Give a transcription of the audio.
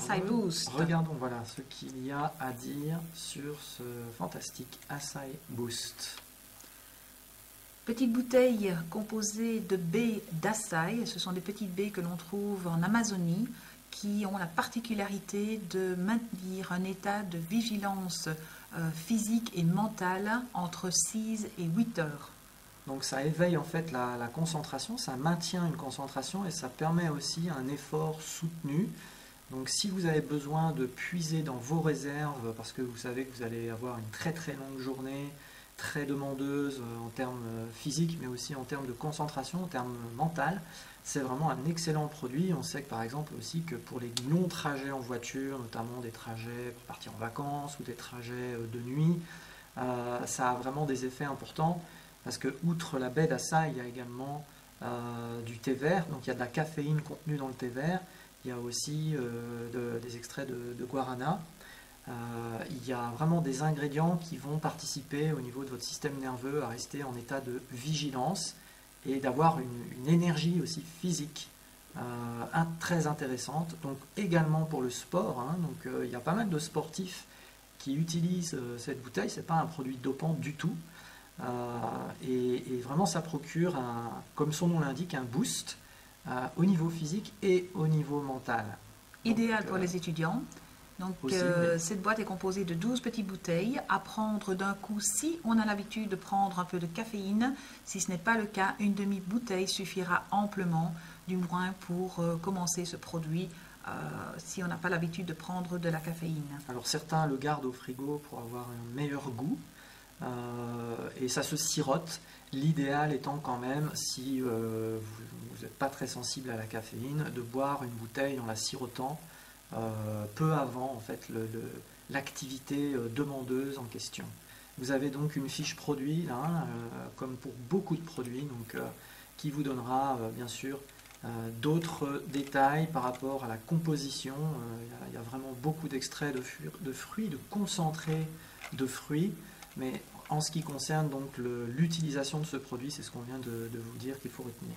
Acai Boost. Regardons voilà, ce qu'il y a à dire sur ce fantastique Acai Boost. Petite bouteille composée de baies d'açaï. Ce sont des petites baies que l'on trouve en Amazonie qui ont la particularité de maintenir un état de vigilance physique et mentale entre 6 et 8 heures. Donc ça éveille en fait la concentration, ça maintient une concentration et ça permet aussi un effort soutenu. Donc si vous avez besoin de puiser dans vos réserves, parce que vous savez que vous allez avoir une très très longue journée, très demandeuse en termes physiques, mais aussi en termes de concentration, en termes mental, c'est vraiment un excellent produit. On sait que par exemple aussi que pour les longs trajets en voiture, notamment des trajets pour partir en vacances ou des trajets de nuit, ça a vraiment des effets importants. Parce que, outre la baie d'açaï, il y a également du thé vert, donc il y a de la caféine contenue dans le thé vert, il y a aussi des extraits de guarana. Il y a vraiment des ingrédients qui vont participer au niveau de votre système nerveux à rester en état de vigilance et d'avoir une énergie aussi physique très intéressante. Donc également pour le sport, hein, donc, il y a pas mal de sportifs qui utilisent cette bouteille, ce n'est pas un produit dopant du tout. Et vraiment ça procure, comme son nom l'indique, un boost au niveau physique et au niveau mental. Idéal pour les étudiants. Donc aussi, cette boîte est composée de 12 petites bouteilles à prendre d'un coup si on a l'habitude de prendre un peu de caféine. Si ce n'est pas le cas, une demi-bouteille suffira amplement, du moins pour commencer ce produit si on n'a pas l'habitude de prendre de la caféine. Alors certains le gardent au frigo pour avoir un meilleur goût. Et ça se sirote, l'idéal étant quand même, si vous n'êtes pas très sensible à la caféine, de boire une bouteille en la sirotant peu avant en fait, l'activité demandeuse en question. Vous avez donc une fiche produit, là, comme pour beaucoup de produits, donc, qui vous donnera bien sûr d'autres détails par rapport à la composition. Il y a vraiment beaucoup d'extraits de fruits, de concentrés de fruits. Mais en ce qui concerne donc l'utilisation de ce produit, c'est ce qu'on vient de vous dire qu'il faut retenir.